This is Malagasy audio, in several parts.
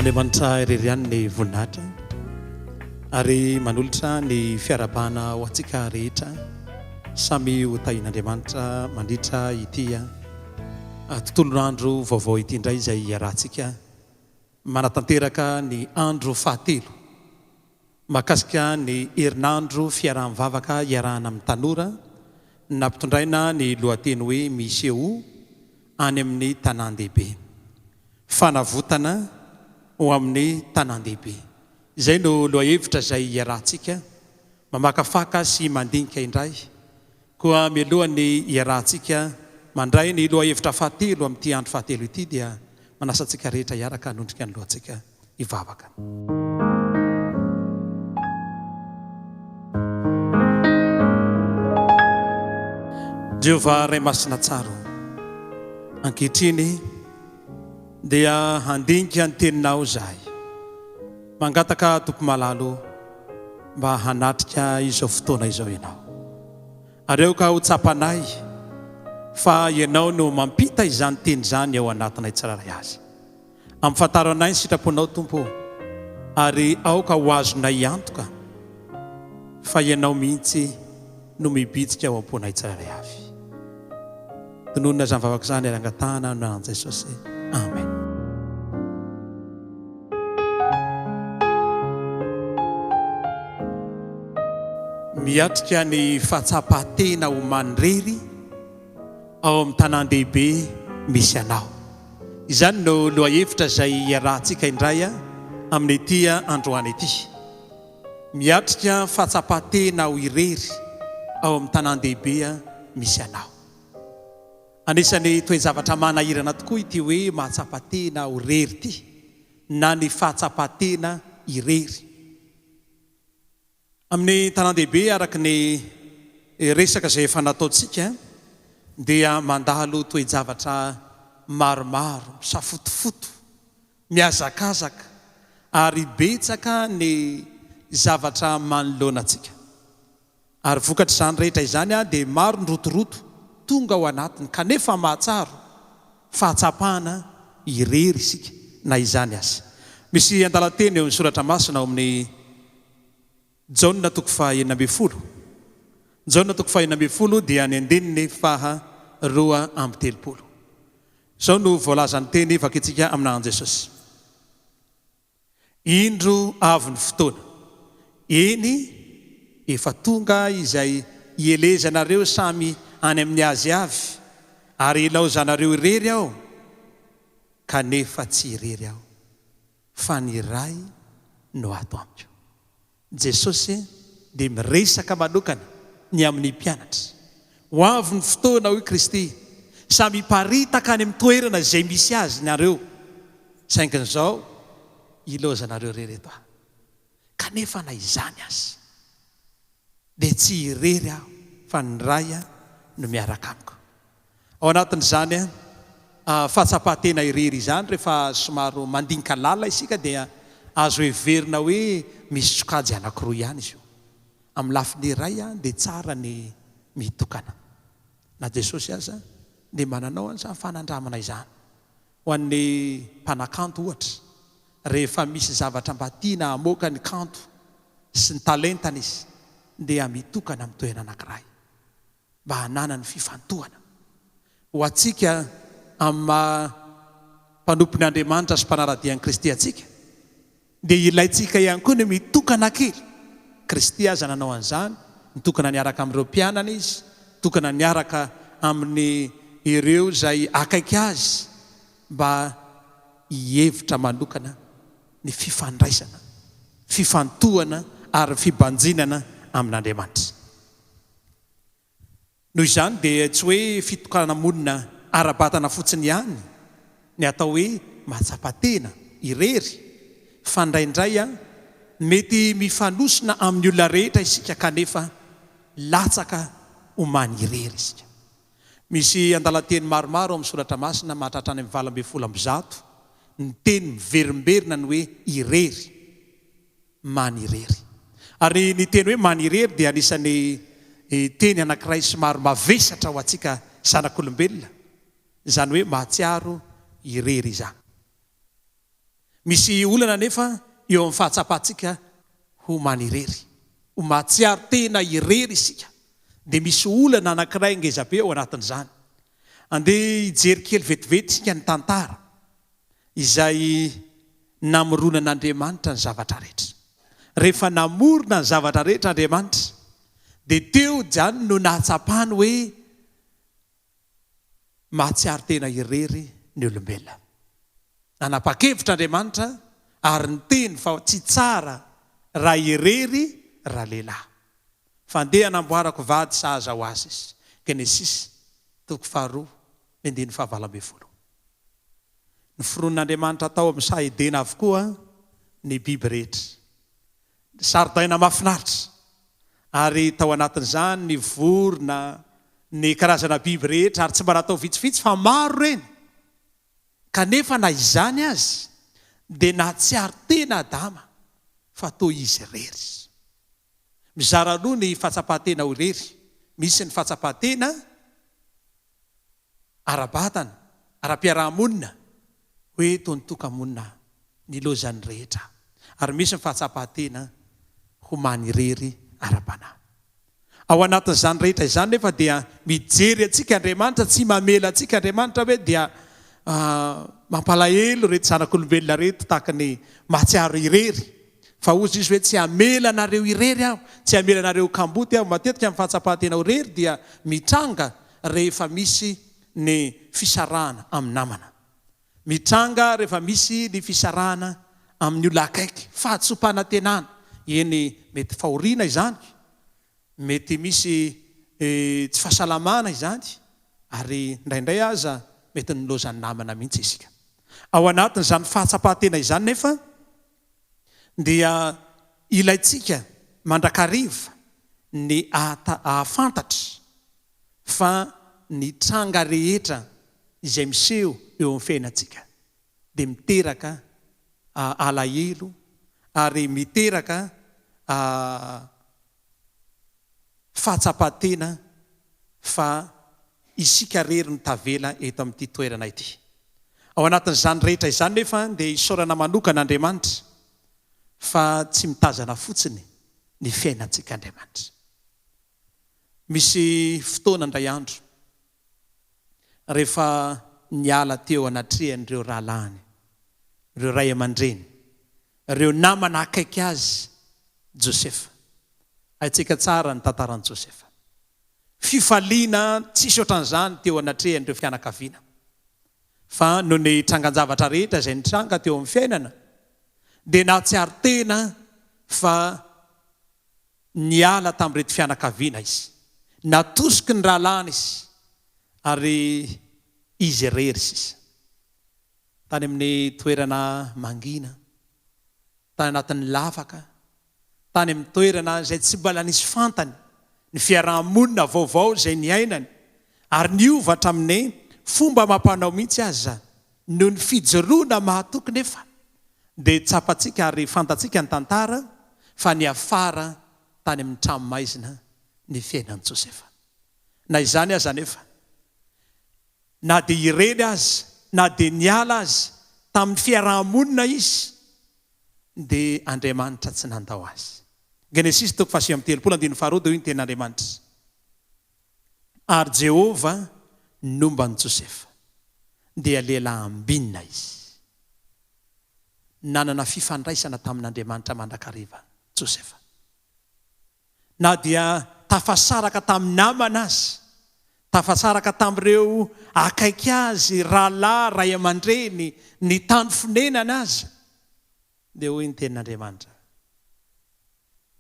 Andriamanitra irery ihany ny voninahitra ary manolotra ny fiarabana ho antsika rehetra samy ho tahin'Andriamanitra mandritra ity tontolon'andro vaovao ity indray izay iarahantsika manatanteraka ny andro fahatelo mahakasika ny herinandro fiaraha-mivavaka iarahana amin'ny tanora nampitondraina ny lohateny hoe miseho any amin'ny tanan-dehibe fanavotana ho amin'ny tanan-dehibe. Izay no lohahevitra izay iarahantsika mamakafaka sy mandinika indray koa mialohan'ny iarahantsika mandray ny lohahevitra fahatelo amin'ity andro fahatelo ity dia manasantsika rehetra iaraka hanondrika ny lohantsika hivavaka. Jehovah ray masina tsara ankehitriny dia handinika ny teninao zahay mangataka tompo malalo mba hanatrika izao fotoana izao ianao areo ka ho tsapanay fa ianao no mampita izany teny izany ao anatinay tsiraray azy amfantaranay ny sitraponao tompo ary aoka ho azonay antoka fa ianao mihitsy no mibitsika ao am-ponay tsiraray avy tononona zany vavaka izany ary angatahana nanan Jesosy amen. Miatrika ny fahatsapatena ho manrery ao amin'ny tanan-dehibe misy anao. Izany no lohahevitra izay iarahantsika indray amin'ny ity androany ity. Miatrika fahatsapatena ho irery ao amin'ny tanan-dehibe misy anao. Anisany toe-javatra manahirana tokoa ity hoe mahatsapatena ho rery ity na ny fahatsapatena irery. Amin'ny tanan-dehibe araka ny resaka izay efa nataontsika dia mandalo toe-javatra maromaro misafotofoto miazakazaka ary betsaka ny zavatra manoloana antsika ary vokatra izany rehetra izany dia maro ny rotoroto tonga ao anatiny kanefa mahatsaro fahatsapahana irery isika na izany azy. Misy andalan-teny eo ny soratra masina ao amin'ny Jaona toko faha-enina ambin'ny folo. Jaona toko faha-enina ambin'ny folo dia ny andininy faha-roa amby telopolo. Izao no voalazany teny vakintsika amin'an Jesosy. Indro avy ny fotoana. Eny efa tonga izay ielezanareo samy any amin'ny azy avy ary ilaozanareo irery aho kanefa tsy irery aho fa ny iray no ato amiko. Jesosy dia miresaka manokana ny amin'ny mpianatra. Ho avy ny fotoana hoy Kristy samy hiparitaka any amin'ny toerana izay misy azy nareo saingin'izao ilaozanareo irery eto aho kanefa na izany azy dia tsy irery aho fa ny iray no miaraka amiko. Ao anatin'izany fahatsapatena irery izany rehefa somaro mandinika lala isika dia azo heverina hoe misy sokajy anankiroa ihany izy io. Amin'ny lafiny iray dia tsara ny mitokana. Na Jesosy aza dia mananao an'izany fanandramana izany ho an'ny mpanakanto ohatra rehefa misy zavatra mba tiana hamoaka ny kanto sy ny talentana izy dia mitokana amin'ny toerana anankiray mba hanana ny fifantohana. Ho antsika amin'ny mpanompon'ny Andriamanitra sy mpanaradian'i Kristy antsika dia ilaitsika ihany koa ny mitokana kely. Kristy aza nanao an'izany, mitokana niaraka amin'ireo mpianana izy, mitokana niaraka amin'ny ireo izay akaiky azy mba hihevitra manokana ny fifandraisana, fifantohana ary fibanjinana amin'Andriamanitra. Noho izany dia tsy hoe fitokana monina ara-batana fotsiny ihany ny atao hoe mahatsapatena irery fa indraindray mety mifanosona amin'ny olona rehetra isika kanefa latsaka homany irery isika. Misy andalan-teny maromaro amin'ny soratra masina mahatratra any amin'ny 8:100 ny teny miverimberina ny hoe irery, many irery. Ary ny teny hoe many irery dia anisan'ny teny anankiray somary mavesatra ho antsika zanak'olombelona, izany hoe mahatsiaro irery izany. misy olana nefa eo amin'ny fahatsapatsika ho manirery ho matsiaro tena irery isika dia misy olana anankiray ngezabe ao anatin'izany andeha hijery kely vetivety sika ny tantara izay namoronan'Andriamanitra ny zavatra rehetra rehefa namorona ny zavatra rehetra Andriamanitra dia teo jany no nahatsapany hoe mahatsiaro tena irery ny olombelona nanapa-kevitra Andriamanitra ary ny teny fa tsy tsara raha irery raha lehilahy fa andeha hanamboarako vady sahaza ho azy izy. Genesisy 2:9-20. Ny foron'Andriamanitra tao amin'ny sahedena avokoa ny biby rehetra saridaina mahafinaritra ary tao anatin'izany ny vorona ny karazana biby rehetra ary tsy mba natao vitsivitsy fa maro reny kanefa na izany azy dia nahatsiaro tena Adama fa toa izy irery mizara aloha ny fahatsapatena ho irery misy ny fahatsapatena ara-batana ara-piarahamonina hoe toa ny tokamonina ny lozany rehetra ary misy ny fahatsapatena ho manirery ara-panahy ao anatin'izany rehetra izany nefa dia mijery atsika Andriamanitra tsy mamela atsika Andriamanitra hoe dia mampalahelo reto zanak'olombelona reto tahaka ny mahatsiaro irery fa ozy izy hoe tsy amela anareo irery aho tsy amela anareo kamboty aho matetika amin'ny fahatsapatena ho irery dia mitranga rehefa misy ny fisarahana amin'ny namana mitranga rehefa misy ny fisarahana amin'ny olona akaiky fahatsopanatenana eny mety fahoriana izany mety misy tsy fahasalamana izany ary indraindray aza mety nylozany namana mihitsy isika ao anatin'izany fahatsapatena izany nefa dia ilaitsika mandrakariva ny ahafantatra fa ny tranga rehetra izay miseho eo amin'ny fiainantsika dia miteraka alahelo ary miteraka fahatsapatena fa isika rery ny tavela eto amin'ity toerana ity ao anatin'izany rehetra izany nefa dia isaorana manokana Andriamanitra fa tsy mitazana fotsiny ny fiainantsika Andriamanitra misy fotoana indray andro rehefa niala teo anatrehan'ireo rahalahiny ireo ray aman-dreny ireo namana akaiky azy Josefa aitsika tsara ny tantaran'i Josefa fifaliana tsisy ohatran'izany teo anatrehan'ireo fianakaviana fa no ny trangan-javatra rehetra izay nitranga teo amin'ny fiainana dia nahatsiaro tena fa niala tamin'ireto fianakaviana izy natosiky ny rahalahiny izy ary izy irery sisa tany amin'ny toerana mangina tany anatin'ny lavaka tany amin'ny toerana izay tsy mbola nisy fantany ny fiarahamonina vaovao izay niainany ary niovatra amin'ny fomba mampanao mihitsy azy zany noho ny fijoroana mahatoky nefa dia tsapatsika ary fantatsika ny tantara fa ny afara tany amin'ny tranomaizina ny fiainan'i Josefa na izany aza nefa na dia irery azy na dia niala azy tamin'ny fiarahamonina izy dia Andriamanitra tsy nandao azy. Genesisy 3:3 dia io ny ten'Andriamanitra ary Jehova nomban'i Josefa dia lehilahy ambinina izy nanana fifandraisana tamin'Andriamanitra mandrakariva Josefa na dia tafasaraka tamin'ny namana azy tafasaraka tamin'ireo akaiky azy rahalahy ray aman-dreny ny tany fonenana azy dia hoy ny tenin'Andriamanitra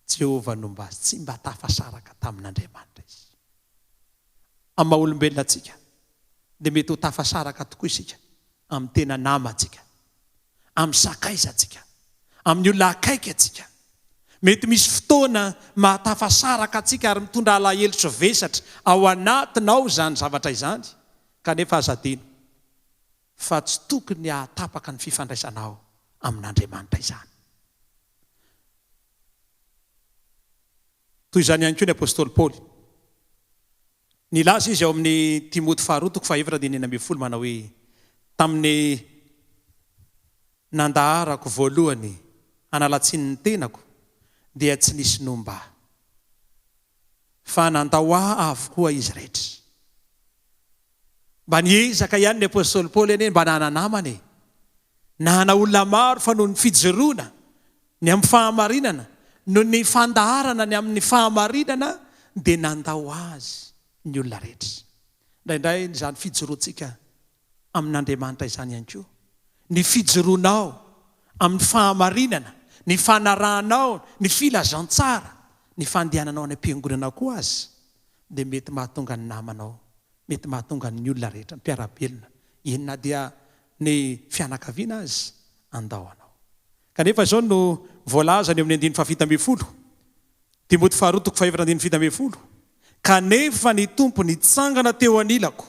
Jehova nomba azy tsy mba tafasaraka tamin'Andriamanitra izy amin'ny maha olombelona atsika dia mety ho tafasaraka tokoa isika amin'ny tena nama atsika amin'ny sakaiza atsika amin'ny olona akaiky atsika mety misy fotoana mahatafasaraka atsika ary mitondra alahelo vesatra ao anatinao zany zavatra izany kanefa azadino fa tsy tokony hahatapaka ny fifandraisanao amin'Andriamanitra izany toy izany ihany koa ny apôstôly Paoly nilaza izy ao amin'ny Timoty 2:2 manao hoe tamin'ny nandaharako voalohany analatsiny ny tenako dia tsy nisy nomba fa nandao avokoa izy rehetra. Mba niezaka ihany ny apôstôly Paoly eny mba nananamany nahana olona maro fa noho ny fijoroana ny amin'ny fahamarinana noho ny fandaharana ny amin'ny fahamarinana dia nandao azy ny olona rehetra. Indraindray izany fijoroantsika amin'Andriamanitra izany ihany koa. Ny fijoroanao amin'ny fahamarinana, ny fanarahanao, ny filazantsara, ny fandehananao any am-piangonana koa azy dia mety mahatonga ny namanao, mety mahatonga ny olona rehetra, ny mpiara-belona, inona dia ny fianakaviana azy andao anao. Kanefa izao no voalaza ny amin'ny 7:20 Timoty 2:7-7. Kanefa ny tompo nitsangana teo anilako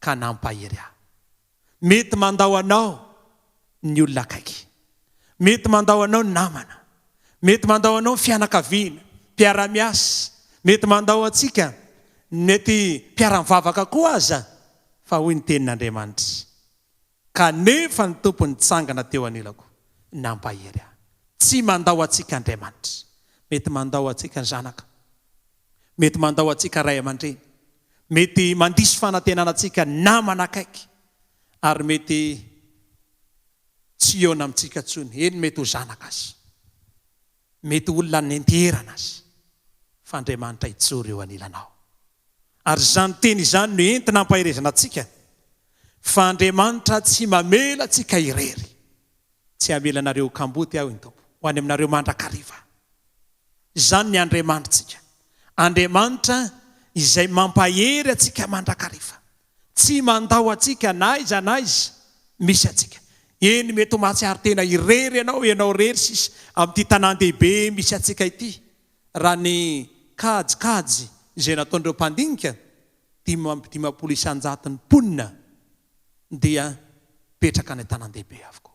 ka nampahery aho. Mety mandao anao ny olona akaiky, mety mandao anao ny namana, mety mandao anao fianakaviana, mpiara-miasa, mety mandao atsika mety mpiara-mivavaka koa aza, fa hoy ny tenin'Andriamanitra, kanefa ny tompo nitsangana teo anilako nampahery aho. Tsy mandao atsika Andriamanitra, mety mandao atsika ny zanaka, mety mandao atsika ray aman-dreny, mety mandisy fanantenana atsika namana akaiky, ary mety tsy eo amintsika tsony, eny mety ho zanaka azy, mety olona nenterana azy, fa Andriamanitra ijoro eo anilanao. Ary zany teny izany no entina hampaherezana atsika fa Andriamanitra tsy mamela atsika irery. Tsy hamelanareo kamboty aho ny tompo, ho any aminareo mandrakariva. Zany ny Andriamanitra, Andriamanitra izay mampahery atsika mandrakariva, tsy mandao atsika na aiza misy atsika. Eny mety ho mahatsiaro tena irery ianao rery sisa amin'ity tanan-dehibe misy atsika ity, raha ny kajikajy izay nataon'ireo mpandinika 500 ny ponina dia petraka ny tanan-dehibe avokoa.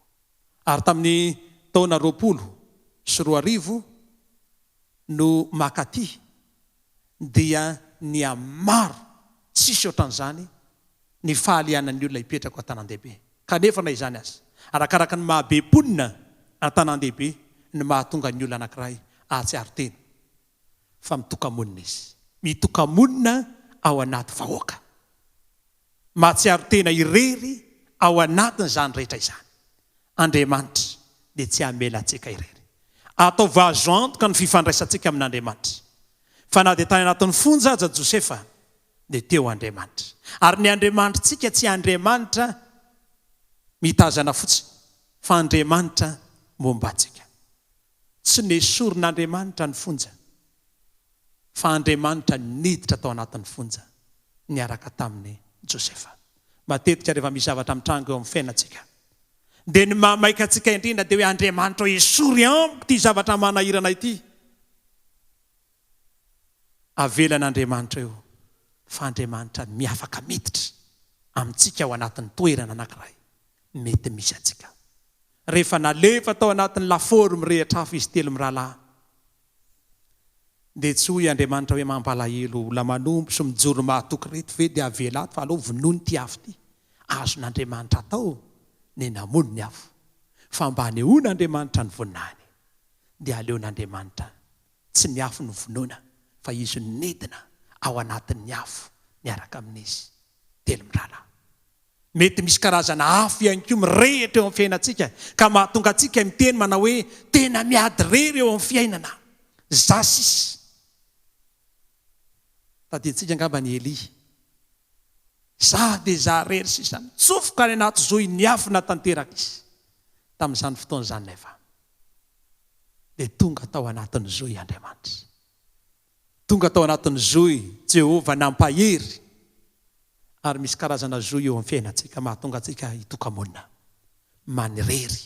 Ary tamin'ny taona 2020 no makaty dia ny amaro tsisy ohatran'izany ny fahalianan'ny olona hipetraka ao tanan-dehibe. Kanefa na izany azy, arakaraka ny mahabe ponina an-tanan-dehibe ny mahatonga ny olona anankiray ahatsiaro teny fa mitoka-monina izy, mitoka-monina ao anaty vahoaka, mahatsiaro tena irery ao anatin' izany rehetra izany. Andriamanitra dia tsy hamela atsika irery. Atao vazo antoka ny fifandraisantsika amin'Andriamanitra. Fa na dia tany anatin'ny fonjaja Josefa dia teo Andriamanitra. Ary ny Andriamanitra tsika tsy Andriamanitra mitazana fotsiny, fa Andriamanitra momba atsika. Tsy nesorin'Andriamanitra ny fonja, fa Andriamanitra niditra tao anatin'ny fonja niaraka tamin'ny Josefa. Matetika rehefa misy zavatra mitranga eo amin'ny fiainantsika dia ny mahamaika atsika indrindra dia hoe Andriamanitra esory amiko ity zavatra manahirana ity. Avelan'Andriamanitra eo fa Andriamanitra miafaka miditra amintsika ao anatin'ny toerana anankiray mety misy atsika. Rehefa nalefa tao anatin'ny lafaoro mirehitra hafa izy telo mirahalahy dia tsy hoy Andriamanitra hoe mampalahelo olona manompo sy mijoro mahatoky reto ve dia avela ato fa aleo vonoiny ty afo ty. Azon'Andriamanitra atao ny namono ny afo, fa mba hanehoan'Andriamanitra ny voninahiny dia aleon'Andriamanitra tsy ny afo ny vonoina fa izy nedina ao anatin'ny afo miaraka amin'izy telo mirahalahy. Mety misy karazana afo ihany koa mirehitra eo amin'ny fiainantsika ka mahatonga atsika miteny manao hoe tena miady rery eo amin'ny fiainana. Zasisy tadintsika angamba ny Eli, za dia za rery sisa mitsofoka any anaty zohy ny afo natanteraka izy tamin'izany fotoana izany nefa dia tonga tao anatin'ny zohy Andriamanitra, tonga tao anatin'ny zohy Jehova nampahery. Ary misy karazana zohy eo amin'ny fiainantsika mahatonga atsika hitoka-monina, manirery,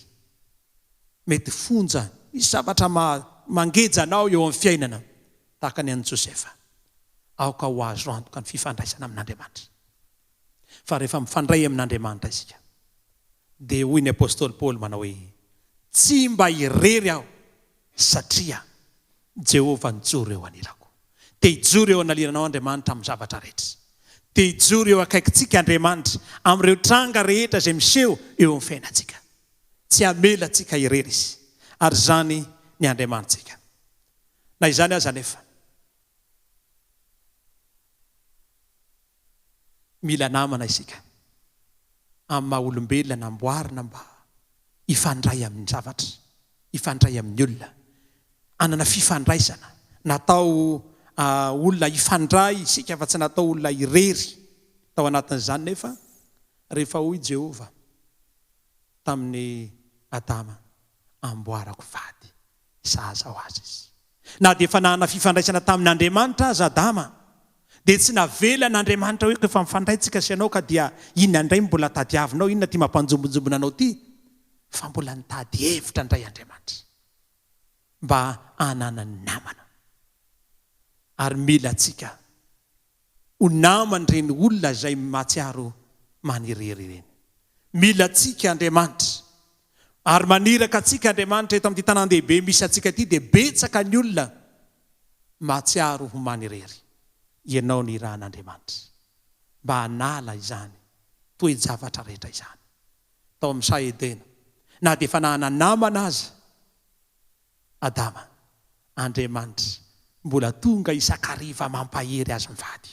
mety fonja misy zavatra mangeja anao eo amin'ny fiainana tahaka ny an'i Josefa. Aoka ho azo antoka ny fifandraisana amin'Andriamanitra. Fa rehefa mifandray amin'Andriamanitra isika dia hoy ny apôstôly Paoly manao hoe tsy mba irery aho satria Jehova nijoro eo anilako. Te hijoro eo analianao Andriamanitra amin'ny zavatra rehetra. Te hijoro eo akaikitsika Andriamanitra amin'ireo tranga rehetra izay miseho eo amin'ny fiainantsika. tsy amelatsika irery izy, ary zany ny Andriamanitsika. Na izany aza nefa mila namana isika amin'ny maha olombelona namboarina mba ifandray amin'ny zavatra, ifandray amin'ny olona, anana fifandraisana, natao olona ifandray isika fa tsy natao olona irery. Tao anatin'izany nefa rehefa hoy Jehova tamin'ny Adama, amboarako vady zaza ho azy izy. Na dia efa nahana fifandraisana tamin'Andriamanitra aza Adama, dia tsy navela n'Andriamanitra hoe efa mifandraitsika sy ianao ka dia inona indray mbola tadiavinao, inona ty mampanjombonjombona anao ty, fa mbola nitady hevitra indray Andriamanitra mba hanana ny namana. Ary mila atsika ho namana reny olona izay mahatsiaro manirery ireny. Mila atsika Andriamanitra, ary maniraka atsika Andriamanitra eto amin'ity tanan-dehibe misy atsika ity, dia betsaka ny olona mahatsiaro ho manirery. Ianao ny rahan'Andriamanitra mba hanala izany toe-javatra rehetra izany. Tao amin'ny Sa Edena, na dia efa nahana namana aza Adama, Andriamanitra mbola tonga isakariva mampahery azy mivady.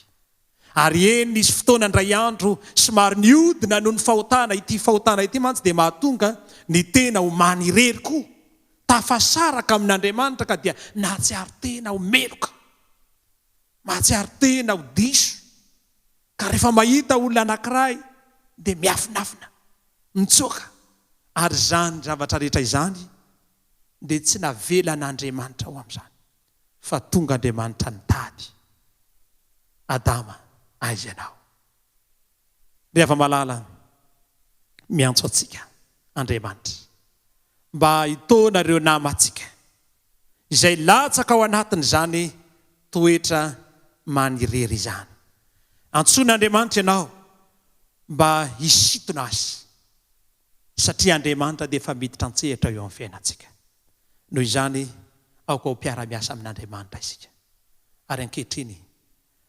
Ary eny nisy fotoana indray andro somary niodina noho ny fahotana ity, fahotana ity mantsy dia mahatonga ny tena ho manirery koa, tafasaraka amin'Andriamanitra ka dia nahatsiaro tena ho meloka, mahatsiaro tena ho diso. Ka rehefa mahita olona anankiray dia miafinafina, mitsoaka. Ary zany zavatra rehetra izany dia tsy navela n'Andriamanitra ho amin'izany, fa tonga Andriamanitra nitady Adama, aiza ianao? Rehefa malala miantso atsika Andriamanitra mba hitaonareo namantsika izay latsaka ao anatin'izany toetra manirery izany. Antson'Andriamanitra ianao mba hisitona azy, satria Andriamanitra dia efa miditra an-tsehatra eo amin'ny fiainantsika. Noho izany aoka ho mpiara-miasa amin'Andriamanitra isika. Ary ankehitriny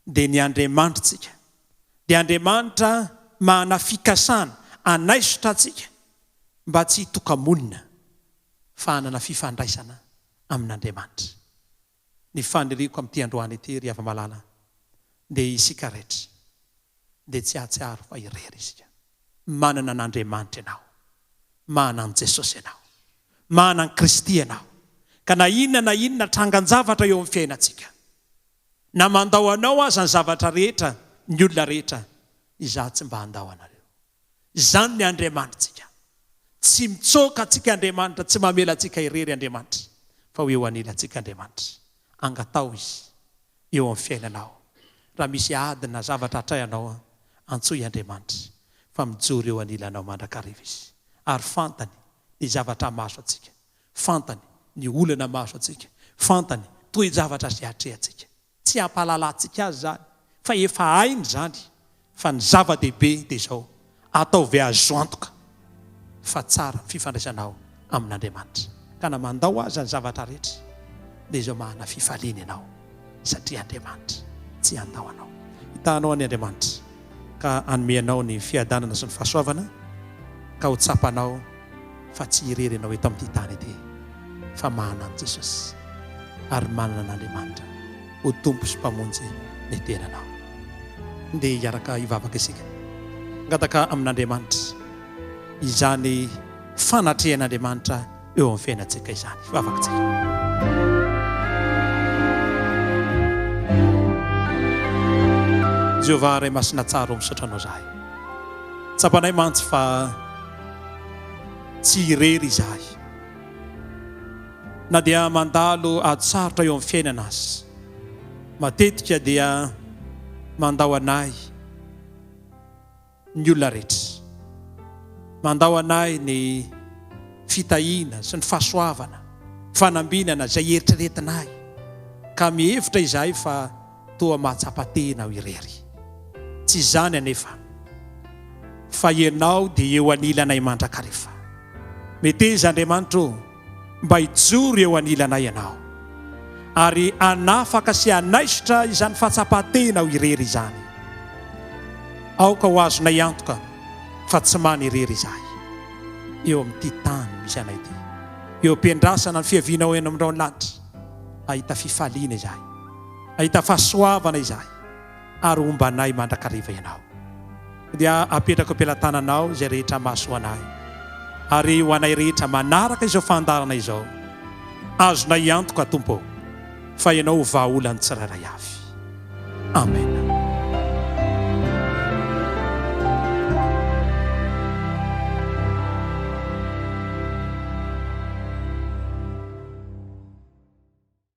dia ny Andriamanitra tsika, dia Andriamanitra mahana fikasana anaisotra atsika mba tsy hitokamonina fa hanana fifandraisana amin'Andriamanitra. Ny faniriko amin'ity androany ity ry hava-malala dia isika rehetra dia tsy ahatsiaro fa irery isika. Manana an'Andriamanitra ianao, manana an' Jesosy ianao, manana an Kristy ianao, ka na inona trangan-javatra eo amin'ny fiainantsika, na mandao anao aza ny zavatra rehetra, ny olona rehetra, izaho tsy mba handao anareo. Izany ny Andriamanitsika. Tsy mitsoka atsika Andriamanitra, tsy mamela atsika irery Andriamanitra, fa ho eo anila atsika Andriamanitra. Angatao izy eo amin'ny fiainanao. Raha misy adina zavatra hatrayanao, antsoy Andriamanitra fa mijoro eo anilanao mandrakariva izy. Ary fantany ny zavatra maso atsika, fantany ny olana maso atsika, fantany toe-javatra sy hatrehantsika. Tsy hampalala atsika azy zany, fa efa hainy zany. Fa ny zava-dehibe dia izao, atao ve azo antoka fa tsara fifandraisanao amin'Andriamanitra. Ka na mandao aza ny zavatra rehetra dia izao mahana fifaliana ianao, satria Andriamanitra tsy handao anao. Hitanao ny Andriamanitra ka anomeanao ny fiadanana sy ny fahasoavana, ka ho tsapanao fa tsy irery ianao eto amin'ity tany ity, fa manana an Jesosy ary manana an'Andriamanitra ho tompo sy mpamonjy ny tenanao. Dia hiaraka hivavaka isika, ngataka amin'Andriamanitra izany fanatrehan'Andriamanitra eo amin'ny fiainantsika izany. Hivavaka tsika. Jehovah ray masina tsara ho misaotranao zahay. Tsapanay mantsy fa tsy irery izahay, na dia mandalo atsarotra eo amin'ny fiainana azy. Matetika dia mandao anay ny olona rehetra, mandao anay ny fitahiana sy ny fahasoavana, fanambinana izay eritreretinay, ka mihevitra izahay fa toa mahatsapa-tena ho irery. Tsy izany anefa, fa ianao dia eo anilanay mandrakariva. Meteza Andriamanitra mba hijoro eo anilanay ianao, ary anafaka sy anaisotra izany fahatsapa-tena ho irery izany. Aoka ho azonay antoka fa tsy manirery izahay. eo amin'ity tany misy anay ty. Eo am-piandrasana ny fiavianao eny amin'irao ny lanitra. Ahita fifaliana izahay. Ahita fahasoavana izahay. Ary ombanay mandrakariva ianao. Dia apetraka am-pelantananao izay rehetra mahasoa anay. Ary ho anay rehetra manaraka izao fandarana izao. Azonay antoka Tompo fa ianao vahaolany tsirairay avy. Amen.